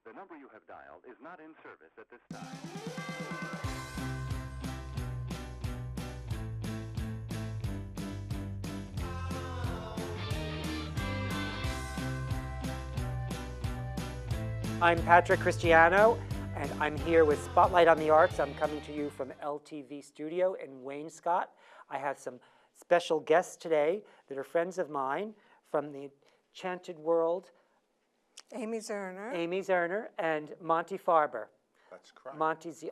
The number you have dialed is not in service at this time. I'm Patrick Christiano, and I'm here with Spotlight on the Arts. I'm coming to you from LTV Studio in Wainscott. I have some special guests today that are friends of mine from the Enchanted World. Amy Zerner. Amy Zerner and Monte Farber. That's correct. Monte's the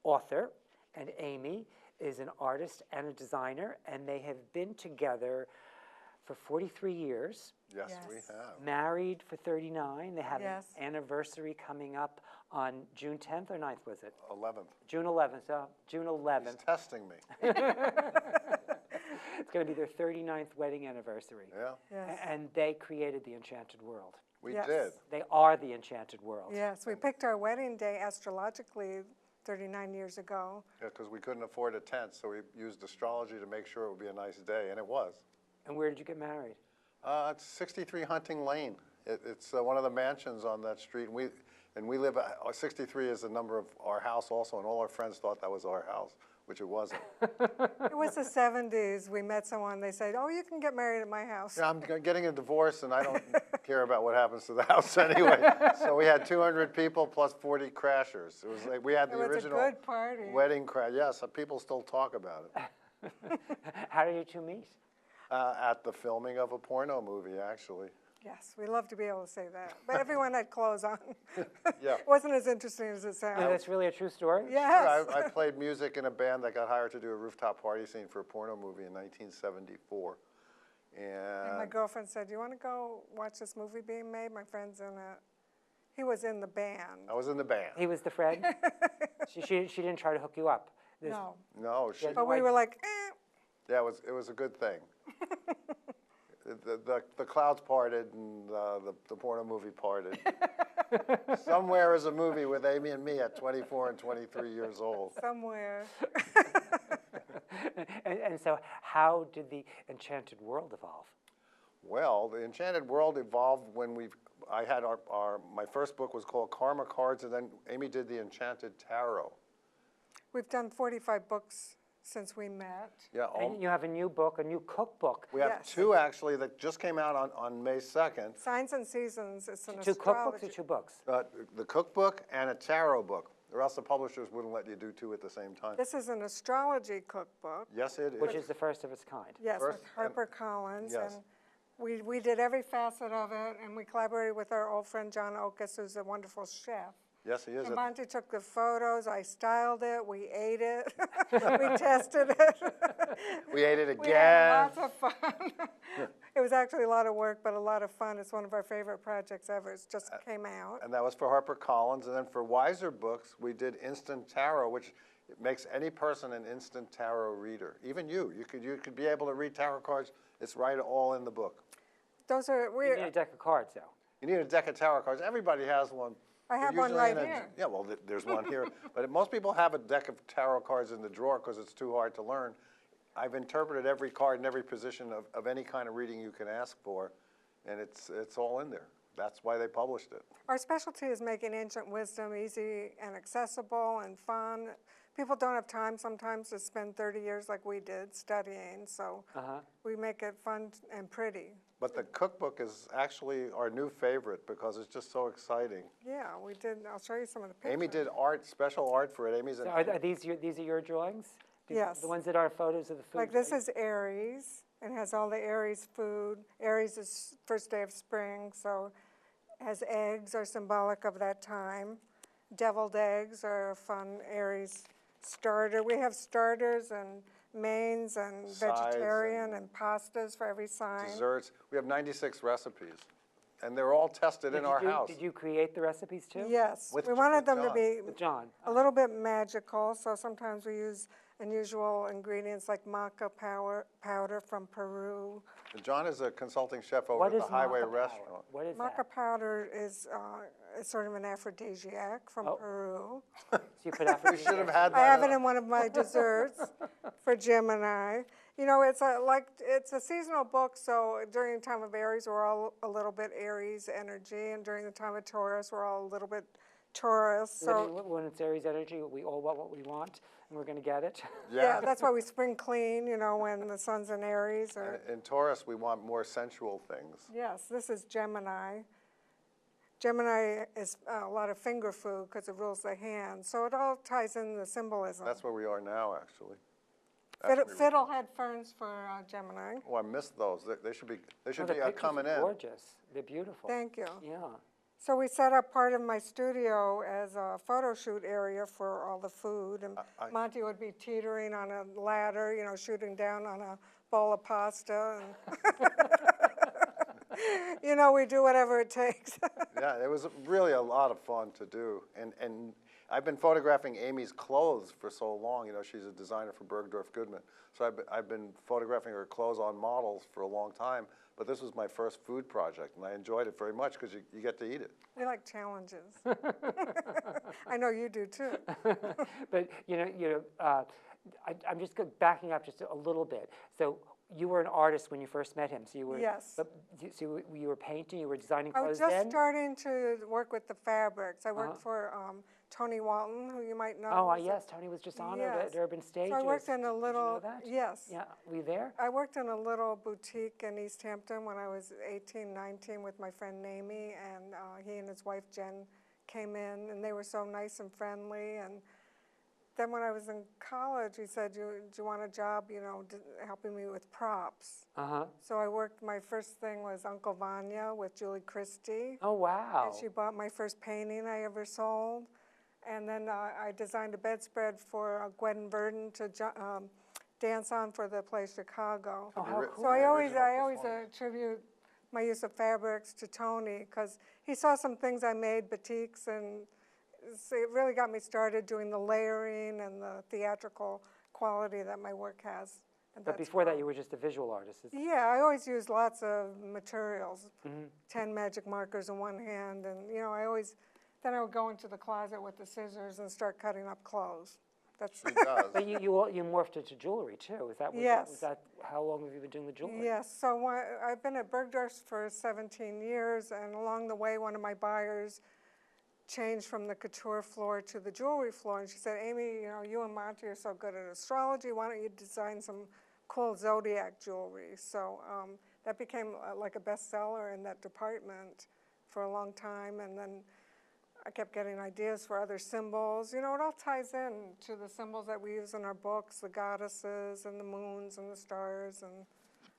author, and Amy is an artist and a designer, and they have been together for 43 years. Yes, Yes. we have. Married for 39. They have Yes. an anniversary coming up on June 10th or 9th, was it? 11th. June 11th, June He's 11th. testing me. It's going to be their 39th wedding anniversary. Yeah, Yes. And they created the Enchanted World. we Yes. did. They are the Enchanted World. Yes, we picked our wedding day astrologically 39 years ago. Yeah, because we couldn't afford a tent, so we used astrology to make sure it would be a nice day, and it was. And where did you get married? It's 63 Hunting Lane. It's one of the mansions on that street, and we live. 63 is the number of our house also, and all our friends thought that was our house, which it wasn't. It was the 70s. We met someone. They said, "Oh, you can get married at my house." Yeah, I'm getting a divorce, and I don't care about what happens to the house anyway. So we had 200 people plus 40 crashers. It was like we had It the was original a good party. wedding crash. Yes, people still talk about it. How did you two meet? At the filming of a porno movie, actually. Yes, we love to be able to say that. But everyone had clothes on. Yeah. It wasn't as interesting as it And sounds. that's really a true story? Yes. I played music in a band that got hired to do a rooftop party scene for a porno movie in 1974. And my And girlfriend said, "You want to go watch this movie being made? My friend's in it." He was in the band. I was in the band. He was the friend? she didn't try to hook you up? No. No, she, Yeah. But we were like, yeah, it was a good thing. The clouds parted and the porno movie parted. Somewhere is a movie with Amy and me at 24 and 23 years old. somewhere. And so how did the Enchanted World evolve? Well, the Enchanted World evolved when I had my first book was called Karma Cards, and then Amy did the Enchanted Tarot. We've done 45 books since we met. Yeah, And you have a new book, a new cookbook. we have Yes. two actually that just came out on May 2nd. Signs and Seasons, it's an Two cookbooks astrology. or two books? The cookbook and a tarot book, or else the publishers wouldn't let you do two at the same time. This is an astrology cookbook. Yes, it is. Which is the first of its kind. Yes, First- with HarperCollins. yes. And we did every facet of it, and we collaborated with our old friend John Okus, who's a wonderful chef. Yes, he is. And Monte took the photos, I styled it, we ate it, we tested it. We ate it We had again. lots of fun. It was actually a lot of work, but a lot of fun. It's one of our favorite projects ever. It just came out. And that was for HarperCollins. And then for Wiser Books, we did Instant Tarot, which makes any person an instant tarot reader. Even you. You could be able to read tarot cards. It's right all in the book. Those are, You need a deck of cards, though. You need a deck of tarot cards. Everybody has one. I have They're one usually right in a- here. Yeah, well, there's one here. But most people have a deck of tarot cards in the drawer because it's too hard to learn. I've interpreted every card in every position of any kind of reading you can ask for, and it's all in there. That's why they published it. Our specialty is making ancient wisdom easy and accessible and fun. People don't have time sometimes to spend 30 years like we did studying, so we make it fun and pretty. But the cookbook is actually our new favorite because it's just so exciting. Yeah, we did. I'll show you some of the pictures. Amy did special art for it. Amy's So are these are your drawings? Yes. The ones that are photos of the food? Like this is Aries, and has all the Aries food. Aries is first day of spring, so has eggs are symbolic of that time. Deviled eggs are a fun Aries starter. We have starters and mains and Sides vegetarian and pastas for every sign. desserts. We have 96 recipes, and they're all tested in our house. Did you create the recipes, too? Yes, With we wanted them to John. be With John? a little bit magical, so sometimes we use unusual ingredients like maca powder from Peru. John is a consulting chef over What at is the Highway maca powder? Restaurant. What is Maca that? powder is sort of an aphrodisiac from Oh. Peru. So you put We should have had I have that. it in one of my desserts for Jim and I. You know, it's a seasonal book, so during the time of Aries, we're all a little bit Aries energy, and during the time of Taurus, we're all a little bit Taurus. So When it's Aries energy, we all want what we want, and we're going to get it. yeah, that's why we spring clean, you know, when the sun's in Aries. Or, In Taurus, we want more sensual things. yes, this is Gemini. Gemini is a lot of finger food because it rules the hand, so it all ties in the symbolism. That's where we are now, actually. Fiddlehead ferns for Gemini. Oh, I missed those. They should be Oh, the pictures coming are in. gorgeous. They're beautiful. Thank you. Yeah. So we set up part of my studio as a photo shoot area for all the food, and Monte would be teetering on a ladder, you know, shooting down on a bowl of pasta. And you know, we do whatever it takes. Yeah, it was really a lot of fun to do. And I've been photographing Amy's clothes for so long. You know, she's a designer for Bergdorf Goodman. So I've been photographing her clothes on models for a long time. But this was my first food project, and I enjoyed it very much because you get to eat it. We like challenges. I know you do too. But I'm just backing up just a little bit. So you were an artist when you first met him. So you were. Yes. So you were painting. You were designing I clothes was just then. starting to work with the fabrics. I worked for Tony Walton, who you might know. Oh, yes. Tony was just honored at Urban Stages. So I worked in a little. Did you know that? Yes. Yeah. Were you there? I worked in a little boutique in East Hampton when I was 18, 19 with my friend Namie, and he and his wife Jen came in, and they were so nice and friendly. And then when I was in college, he said, do you want a job, you know, helping me with props? Uh-huh. So I worked, my first thing was Uncle Vanya with Julie Christie. Oh, wow. And she bought my first painting I ever sold. And then I designed a bedspread for Gwen Verdon to dance on for the play Chicago. Oh, how cool. So I always attribute my use of fabrics to Tony, because he saw some things I made, batiks, and so it really got me started doing the layering and the theatrical quality that my work has. And But before that, you were just a visual artist. yeah, I always used lots of materials, 10 magic markers in one hand, and you know, then I would go into the closet with the scissors and start cutting up clothes. That's She does. But you morphed into jewelry too. Is that Yes. Was that how long have you been doing the jewelry? Yes, so I've been at Bergdorf's for 17 years, and along the way, one of my buyers changed from the couture floor to the jewelry floor, and she said, Amy, you know, you and Monte are so good at astrology, why don't you design some cool zodiac jewelry? So that became like a bestseller in that department for a long time, and then I kept getting ideas for other symbols. You know, it all ties in to the symbols that we use in our books, the goddesses and the moons and the stars, and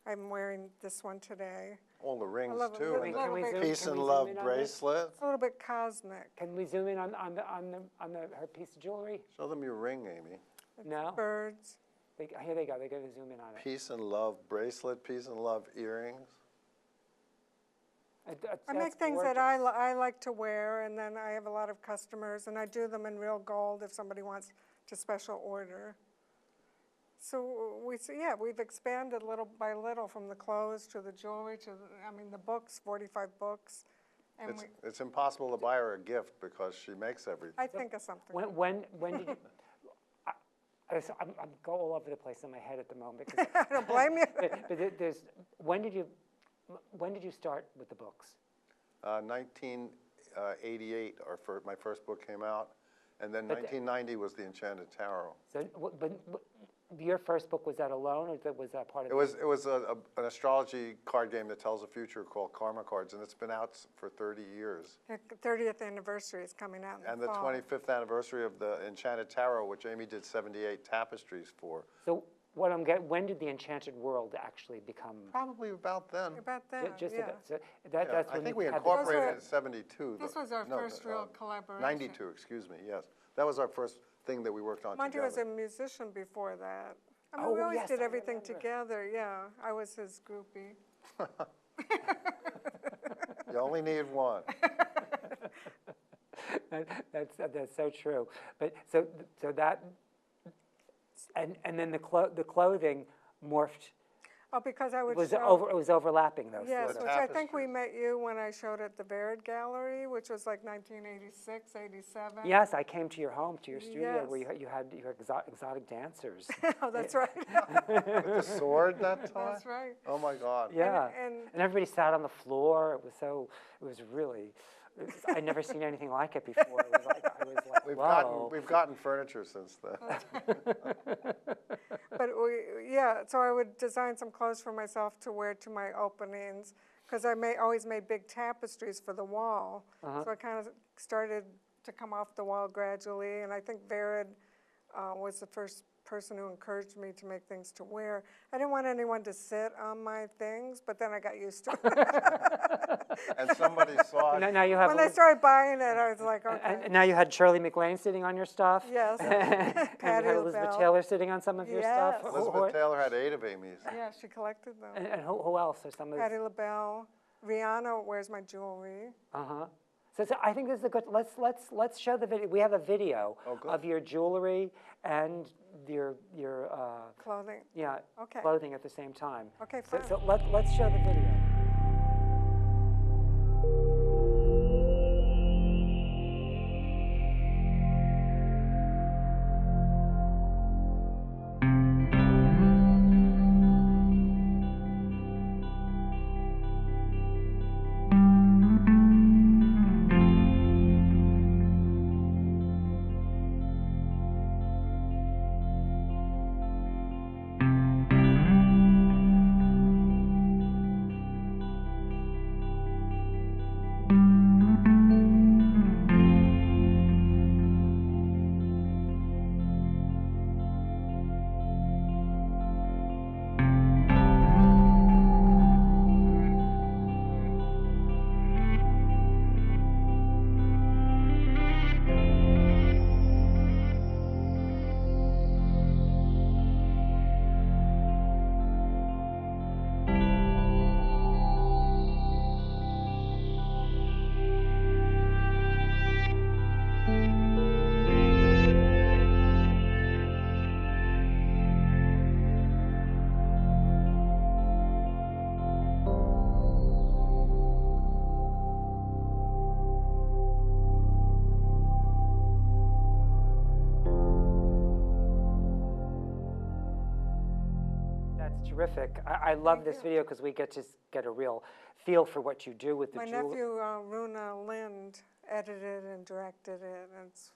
I'm wearing this one today. All the rings, love it. too, Really and Can we the zoom- peace can and we love zoom in on this? bracelet. It's a little bit cosmic. Can we zoom in on her piece of jewelry? Show them your ring, Amy. No. Birds. Here they go. They're going to zoom in on it. Peace and love bracelet, peace and love earrings. I make things that I like to wear, and then I have a lot of customers, and I do them in real gold if somebody wants to special order. So we've expanded little by little from the clothes to the jewelry to the books, 45 books. And It's impossible to buy her a gift because she makes everything. I think of something. When did you? I'm going all over the place in my head at the moment. Because I don't blame you. but when did you start with the books? 1988, my first book came out, and then 1990 was The Enchanted Tarot. So, but your first book, was that alone, or was that part of It was an astrology card game that tells the future called Karma Cards, and it's been out for 30 years. The 30th anniversary is coming out in And the the fall. 25th anniversary of The Enchanted Tarot, which Amy did 78 tapestries for. So when did the Enchanted World actually become? Probably about then. About that, Just yeah. about. So Yeah, that's I when think you we had the- incorporated it in 72. This though. was our No, first real collaboration. 92, excuse me, yes. That was our first thing that we worked on Monte together. was a musician before that. Oh, we always yes, did I everything remember. together, yeah. I was his groupie. You only need one. That's so true. But so that, and then the clothing morphed Oh, because I It would was, show. it was overlapping, though. Yes, sort of. which I think we Tapestries. met you when I showed at the Baird Gallery, which was like 1986, 87. Yes, I came to your home, to your studio, where Yes. you had your exotic dancers. Oh, that's right. With the sword that time? That's right. Oh, my God. Yeah, and- and everybody sat on the floor. It was really, I'd never seen anything like it before. It was like, I was like, whoa. We've gotten furniture since then. But so I would design some clothes for myself to wear to my openings, because I always made big tapestries for the wall. So I kind of started to come off the wall gradually, and I think Vered was the first person who encouraged me to make things to wear. I didn't want anyone to sit on my things, but then I got used to it. And somebody saw it. Now you have, When they started buying it, I was like, okay. and now you had Shirley MacLaine sitting on your stuff. Yes. And you Patti had Elizabeth LaBelle. Taylor sitting on some of your stuff. Yes. Elizabeth Taylor had 8 of Amy's. Yeah, she collected them. And who else are some of? Patti LaBelle. Rihanna wears my jewelry. So I think this is a good. Let's show the video. We have a video good. of your jewelry and your Clothing. yeah Okay. clothing at the same time. Okay, So, fine. so let's show the video. That's terrific. I love this video because we get to get a real feel for what you do with the My jewelry. nephew, Runa Lind, edited and directed it, and it's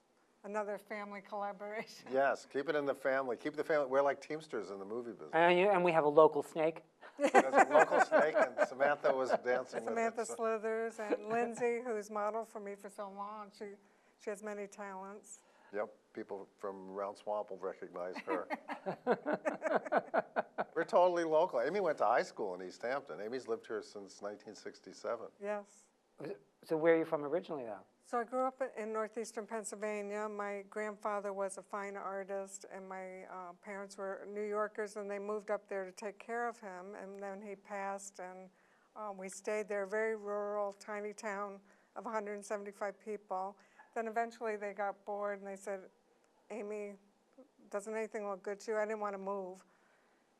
another family collaboration. Yes, keep it in the family. Keep the family. We're like Teamsters in the movie business. And we have a local snake. There's a local snake, and Samantha was dancing Samantha with it. Slithers and Lindsay, who's modeled for me for so long. She has many talents. Yep, people from around Swamp will recognize her. We're totally local. Amy went to high school in East Hampton. Amy's lived here since 1967. Yes. So where are you from originally, though? So I grew up in northeastern Pennsylvania. My grandfather was a fine artist, and my parents were New Yorkers, and they moved up there to take care of him. And then he passed, and we stayed there, very rural, tiny town of 175 people. Then eventually they got bored, and they said, Amy, doesn't anything look good to you? I didn't want to move.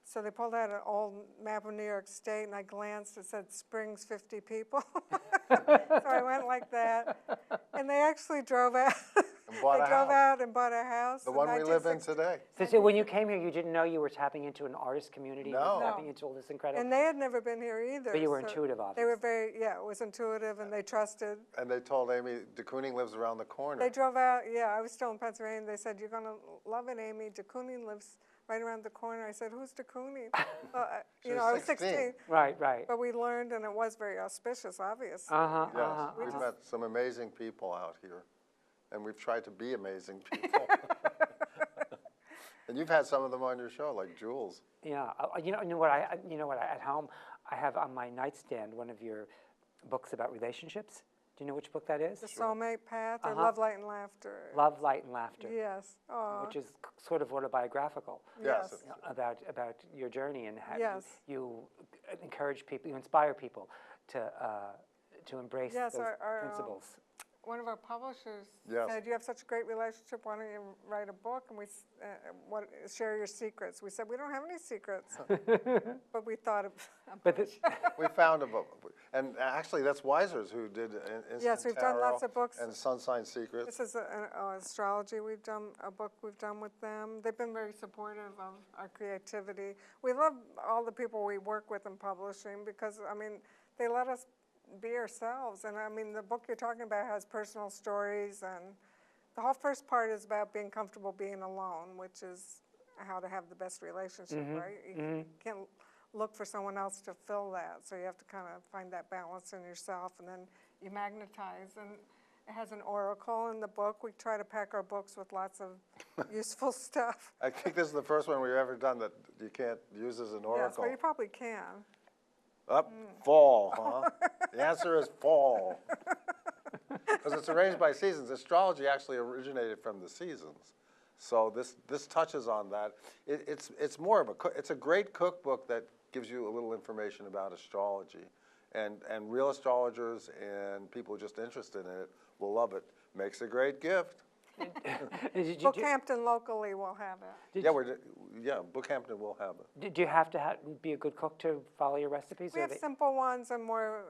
So they pulled out an old map of New York State, and I glanced, it said Springs, 50 people. So I went like that. And they actually drove out. And bought They a drove house. out and bought a house. The one we live in 1960. today. So when you came here, you didn't know you were tapping into an artist community? You were No. tapping into all this incredible... And they had never been here either. But you were so intuitive, They were obviously. it was intuitive, and they trusted. And they told Amy, de Kooning lives around the corner. They drove out, I was still in Pennsylvania. They said, you're going to love it, Amy. de Kooning lives right around the corner. I said, who's de Kooning? She was I was 16. 16. Right, right. But we learned, and it was very auspicious, obviously. Yes, we've met some amazing people out here, and we've tried to be amazing people. And you've had some of them on your show, like Jules. Yeah, you know what? At home, I have on my nightstand one of your books about relationships. Do you know which book that is? The Soulmate Path, or Love, Light, and Laughter. Love, Light, and Laughter. Yes. Aw. Which is sort of autobiographical. Yes. About your journey and how Yes. you encourage people, you inspire people to embrace Yes, those our principles. one of our publishers Yes. said, "You have such a great relationship. Why don't you write a book and share your secrets?" We said, "We don't have any secrets," but we thought of. But We found a book, and actually that's Weiser's who did Instant Yes, we've done lots Tarot of books. and Sun Sign Secrets. This is astrology. We've done a book we've done with them. They've been very supportive of our creativity. We love all the people we work with in publishing because, I mean, they let us be ourselves. And I mean, the book you're talking about has personal stories, and the whole first part is about being comfortable being alone, which is how to have the best relationship, right? You can't look for someone else to fill that, so you have to kind of find that balance in yourself, and then you magnetize. And it has an oracle in the book. We try to pack our books with lots of useful stuff. I think this is the first one we've ever done that you can't use as an Yes, oracle. well, you probably can. Up, fall, huh? The answer is fall. Because it's arranged by seasons. Astrology actually originated from the seasons. So this touches on that. It's more of it's a great cookbook that gives you a little information about astrology. And real astrologers and people just interested in it will love it. Makes a great gift. Bookhampton locally will have it. Bookhampton will have it. do you have to be a good cook to follow your recipes? We have simple ones and more,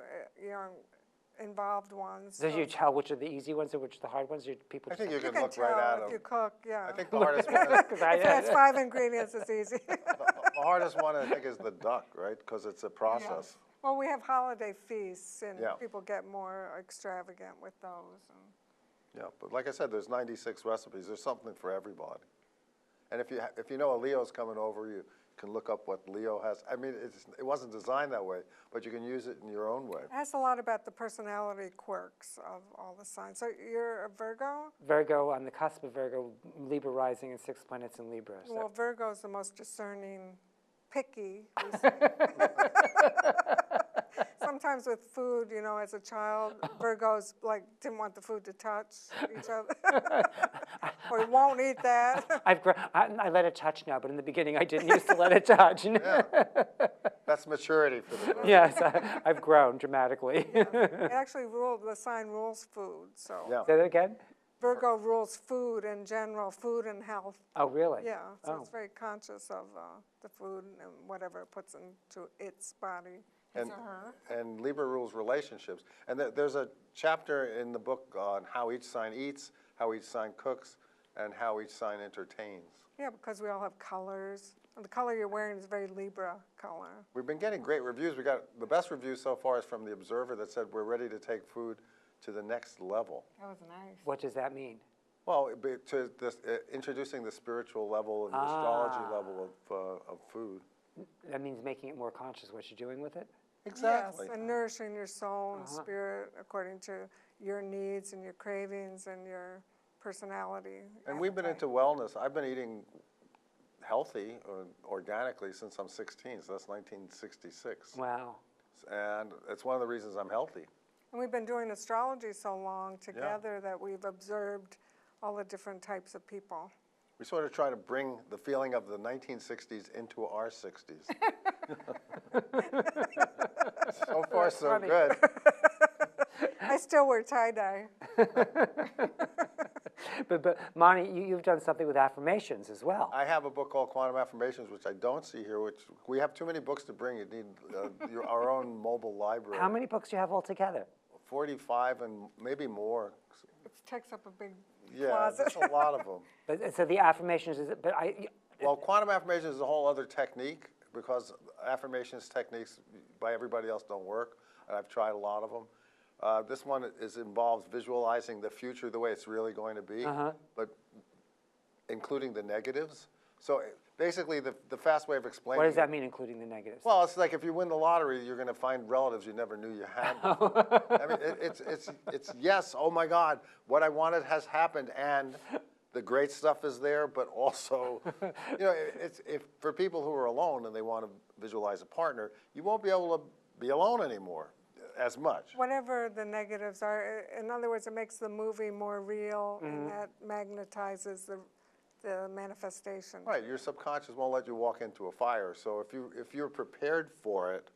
involved ones. Does you tell which are the easy ones and which are the hard ones? People I think just you You can can look right at tell if them. you cook, yeah. I think the hardest one is, Because I- If it has 5 ingredients, it's easy. the hardest one I think is the duck, right? Because it's a process. Well, we have holiday feasts, and Yeah. people get more extravagant with those. Yeah, but like I said, there's 96 recipes. There's something for everybody. And if you know a Leo's coming over, you can look up what Leo has. I mean, it wasn't designed that way, but you can use it in your own way. It has a lot about the personality quirks of all the signs. So you're a Virgo? Virgo, on the cusp of Virgo, Libra rising and 6 planets in Libra. So. Well, Virgo's the most discerning, picky. Sometimes with food, as a child, Virgos didn't want the food to touch each other, or won't eat that. I let it touch now, but in the beginning I didn't used to let it touch. Yeah. That's maturity for the Virgo. Yes, I've grown dramatically. It actually the sign rules food. So Yeah. Say that again? Virgo rules food in general, food and health. Oh, really? Yeah, so Oh. it's very conscious of the food and whatever it puts into its body. And, His or her. and Libra rules relationships. And there's a chapter in the book on how each sign eats, how each sign cooks, and how each sign entertains. Yeah, because we all have colors. And the color you're wearing is very Libra color. We've been getting great reviews. We got the best review so far is from the Observer that said we're ready to take food to the next level. That was nice. What does that mean? Well, to this, introducing the spiritual level and the astrology level of food. That means making it more conscious what you're doing with it? Exactly. Yes, and nourishing your soul and spirit according to your needs and your cravings and your personality. And we've been into wellness. I've been eating healthy organically since I'm 16, so that's 1966. Wow. And it's one of the reasons I'm healthy. And we've been doing astrology so long together that we've observed all the different types of people. We sort of try to bring the feeling of the 1960s into our 60s. So far, so funny. good. I still wear tie-dye. But Monte, you've done something with affirmations as well. I have a book called Quantum Affirmations, which I don't see here, which we have too many books to bring. You need our own mobile library. How many books do you have altogether? 45 and maybe more. It takes up a big Yeah, closet. that's a lot of them. But, so the affirmations is, Well, quantum affirmations is a whole other technique because affirmations techniques by everybody else don't work, and I've tried a lot of them. This one involves visualizing the future the way it's really going to be, but including the negatives. So basically, the fast way of explaining what does that mean, including the negatives? Well, it's like if you win the lottery, you're going to find relatives you never knew you had. I mean, it's yes, oh my God, what I wanted has happened, and the great stuff is there, but also, if for people who are alone and they want to visualize a partner, you won't be able to be alone anymore as much. Whatever the negatives are, in other words, it makes the movie more real, and that magnetizes the manifestation. Right, your subconscious won't let you walk into a fire. So if you're prepared for it,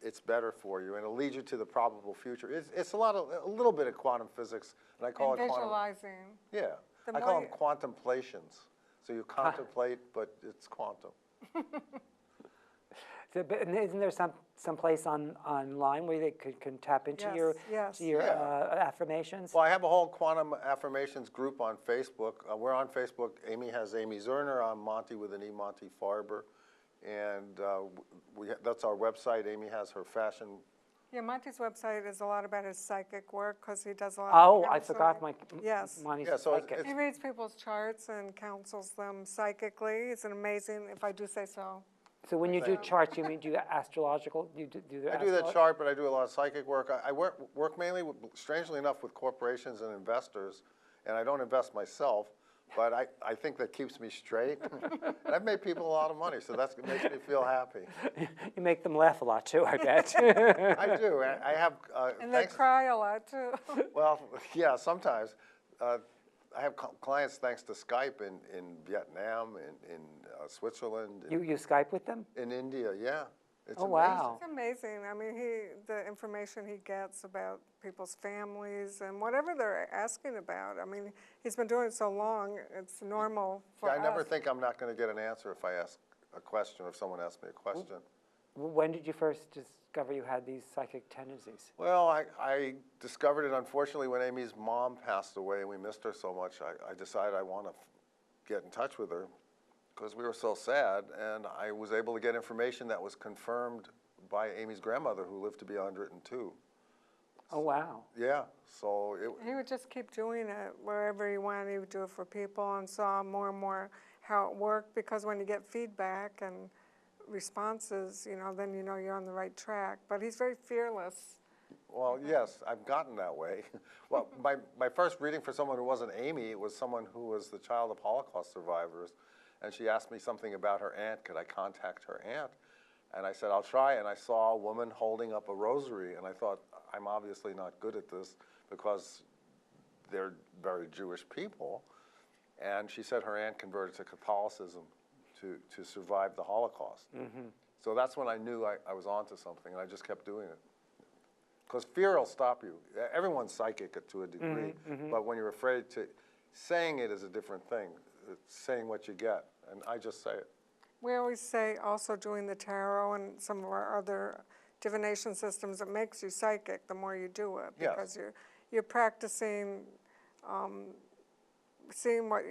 it's better for you, and it'll lead you to the probable future. It's a little bit of quantum physics, and I call And it quantum. visualizing. Yeah, The I more call you- them contemplations. So you contemplate, but it's quantum. So, but isn't there some place online where they can tap into Yes. to your Yeah. affirmations? Well, I have a whole quantum affirmations group on Facebook. We're on Facebook. Amy has Amy Zerner. I'm Monte with an E, Monte Farber. And that's our website. Amy has her fashion. Yeah, Monty's website is a lot about his psychic work because he does a lot Oh, of I forgot counseling. my Yes. Monty's Yeah, so psychic. He reads people's charts and counsels them psychically. It's an amazing, if I do say so. So when you do charts, you mean do astrological? You do the I do that chart, but I do a lot of psychic work. I work mainly, strangely enough, with corporations and investors, and I don't invest myself, but I think that keeps me straight. And I've made people a lot of money, so that makes me feel happy. You make them laugh a lot too, I bet. I do. I have. And they cry a lot too. Well, yeah, sometimes. I have clients thanks to Skype in Vietnam, in Switzerland, You Skype with them? in India. Yeah, it's Oh, amazing. wow. It's amazing. I mean, the information he gets about people's families and whatever they're asking about. I mean, he's been doing it so long, it's normal for us. I never think I'm not going to get an answer if I ask a question, or if someone asks me a question. When did you first discover you had these psychic tendencies? Well, I discovered it, unfortunately, when Amy's mom passed away, and we missed her so much. I decided I want to get in touch with her because we were so sad, and I was able to get information that was confirmed by Amy's grandmother, who lived to be 102. Oh, wow. Yeah, so He would just keep doing it wherever he went. He would do it for people and saw more and more how it worked, because when you get feedback and responses, then you know you're on the right track. But he's very fearless. well, yes, I've gotten that way. Well, my first reading for someone who wasn't Amy, it was someone who was the child of Holocaust survivors, and she asked me something about her aunt. Could I contact her aunt? And I said, I'll try, and I saw a woman holding up a rosary, and I thought, I'm obviously not good at this because they're very Jewish people. And she said her aunt converted to Catholicism to survive the Holocaust. Mm-hmm. So that's when I knew I was onto something, and I just kept doing it. Because fear will stop you. Everyone's psychic to a degree, but when you're afraid to, saying it is a different thing. It's saying what you get, and I just say it. We always say also doing the tarot and some of our other divination systems, it makes you psychic the more you do it. Yes. Because you're practicing seeing what,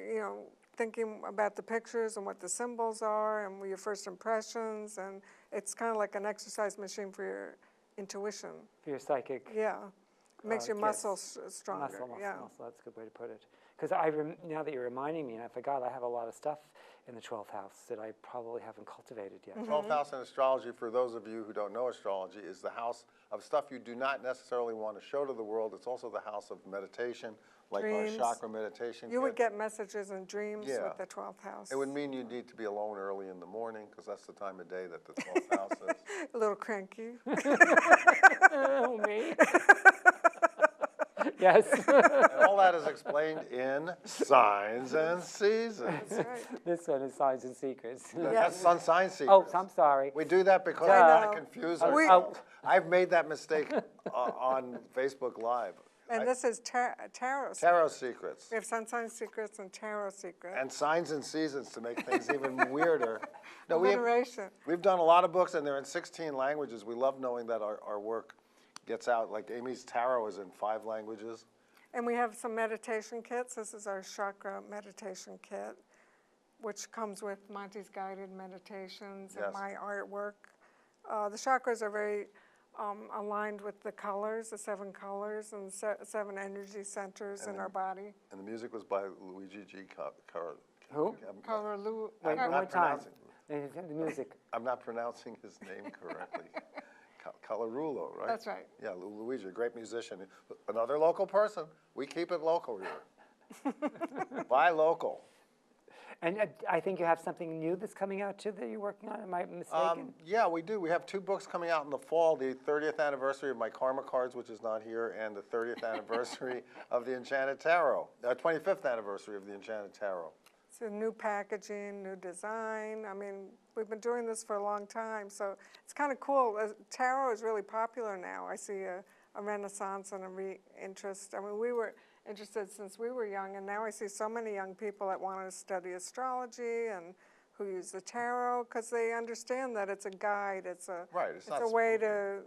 thinking about the pictures and what the symbols are and your first impressions, and it's kind of like an exercise machine for your intuition. For your psychic. Yeah, it makes your kids. muscles stronger. Muscle, yeah. that's a good way to put it. Because now that you're reminding me, and I forgot, I have a lot of stuff in the 12th house that I probably haven't cultivated yet. 12th house in astrology, for those of you who don't know astrology, is the house of stuff you do not necessarily want to show to the world. It's also the house of meditation, like Dreams. our chakra meditation You would kit. get messages and dreams Yeah. with the 12th house. It would mean you need to be alone early in the morning, because that's the time of day that the 12th house is. A little cranky. Oh, me? Yes. And all that is explained in Signs and Seasons. That's right. This one is Signs and Secrets. That's Sun Sign Secrets. Oh, I'm sorry. We do that because I we want know. to confuse We- ourselves. I've made that mistake on Facebook Live. And this is tarot. Tarot Secrets. We have sun sign secrets and tarot secrets. And Signs and Seasons to make things even weirder. No, Alliteration. we've done a lot of books, and they're in 16 languages. We love knowing that our work gets out. Like Amy's tarot is in 5 languages. And we have some meditation kits. This is our chakra meditation kit, which comes with Monty's guided meditations and Yes. my artwork. The chakras are very aligned with the colors, the 7 colors, and 7 energy centers in our body. And the music was by Luigi G. Who? Color Wait, color- one more time. pronouncing- The music. I'm not pronouncing his name correctly. Colarulo, right? That's right. Yeah, Luigi, a great musician. Another local person. We keep it local here. Buy local. And I think you have something new that's coming out too that you're working on. Am I mistaken? Yeah, we do. We have 2 books coming out in the fall, the 30th anniversary of my Karma Cards, which is not here, and the 30th anniversary of the Enchanted Tarot, 25th anniversary of the Enchanted Tarot. So So new packaging, new design. I mean, we've been doing this for a long time, so it's kind of cool. Tarot is really popular now. I see a renaissance and a re-interest. I mean, we were interested since we were young, and now I see so many young people that want to study astrology and who use the tarot because they understand that it's a guide. It's a Right, it's a way to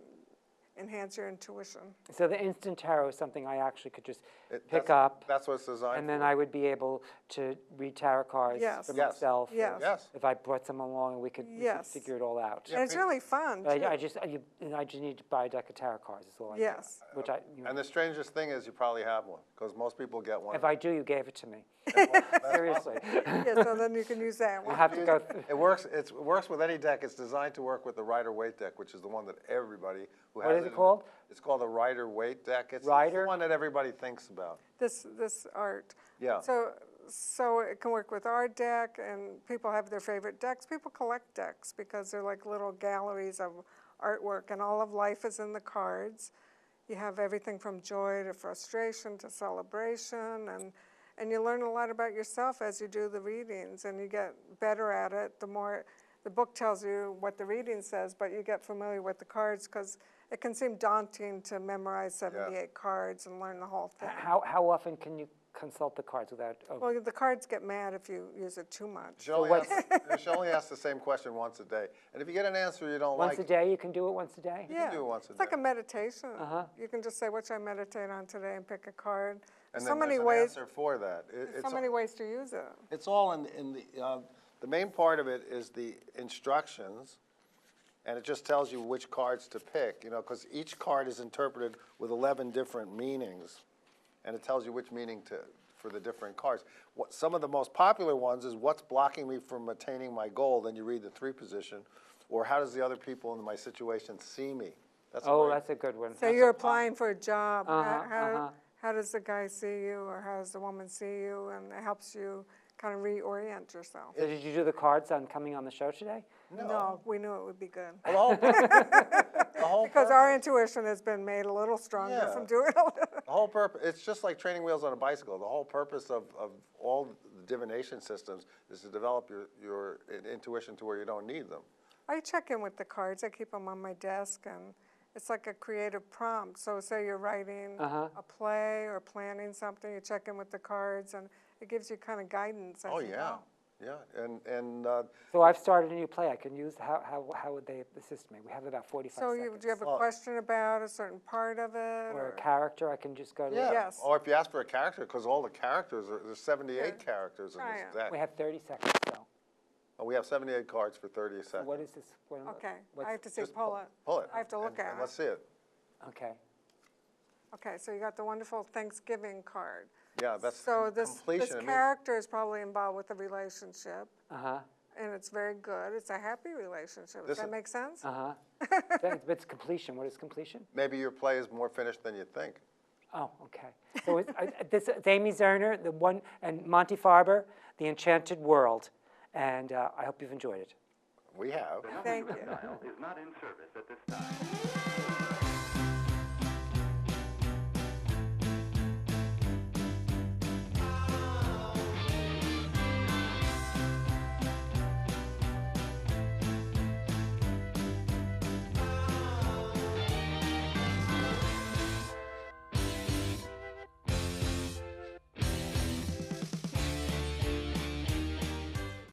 enhance your intuition. So the instant tarot is something I actually could just pick That's- up, That's what it's designed and then for. I would be able to read tarot cards Yes. for Yes. myself. or Yes. Yes. If I brought someone along, and we could Yes. figure it all out. And it's really fun, But too. I just need to buy a deck of tarot cards. Is all I Yes. do. Which And the strangest thing is you probably have one, because most people get one. if I do, you gave it to me. Seriously, Yeah, so then you can use that we'll one. have to go. It works with any deck. It's designed to work with the Rider-Waite deck, which is the one that everybody who has What is it in called? It's called the Rider-Waite deck. It's Rider? the one that everybody thinks about. This art. Yeah. So it can work with our deck, and people have their favorite decks. People collect decks because they're like little galleries of artwork, and all of life is in the cards. You have everything from joy to frustration to celebration, and you learn a lot about yourself as you do the readings, and you get better at it. The more the book tells you what the reading says, but you get familiar with the cards because it can seem daunting to memorize 78 cards and learn the whole thing. How often can you consult the cards without? Oh, Well, the cards get mad if you use it too much. You should only ask the same question once a day. And if you get an answer you don't once like, a day, you can do it once a day. Yeah, do it once a it's like day. a meditation. Uh-huh. You can just say, what should I meditate on today, and pick a card. and so then many there's an ways. answer for that. So many ways to use it. It's all in the main part of it is the instructions, and it just tells you which cards to pick, because each card is interpreted with 11 different meanings, and it tells you which meaning for the different cards. Some of the most popular ones is what's blocking me from attaining my goal, then you read the 3 position, or how does the other people in my situation see me? That's That's a good one. So you're applying for a job. Uh-huh, How does the guy see you, or how does the woman see you? And it helps you kind of reorient yourself. So did you do the cards on coming on the show today? No, we knew it would be good. Well, the whole Because purpose, our intuition has been made a little stronger Yeah. from doing it. the whole purpose, it's just like training wheels on a bicycle. The whole purpose of all the divination systems is to develop your intuition to where you don't need them. I check in with the cards. I keep them on my desk, and it's like a creative prompt. So say you're writing a play or planning something, you check in with the cards, and it gives you kind of guidance. as you go. Yeah, and So I've started a new play. I can use. How would they assist me? We have about 45 So seconds. do you have a question about a certain part of it? Or a character, I can just go to. yeah. Yes. Or if you ask for a character, because all the characters there's 78 characters in Try this it. deck. We have 30 seconds, so. We have 78 cards for 30 seconds. What is this? Okay, what's- I have to see, Just pull it. Pull it. I have to look and at let's it. see it. Okay. Okay, so you got the wonderful Thanksgiving card. Yeah, that's So this completion. It means- character is probably involved with the relationship, Uh-huh. and it's very good. It's a happy relationship. This Does that is- make sense? Uh-huh. It's completion. What is completion? Maybe your play is more finished than you think. Oh, okay. So it's Amy Zerner, and Monte Farber, The Enchanted World. And I hope you've enjoyed it. We have. Thank you. Dial is not in service at this time.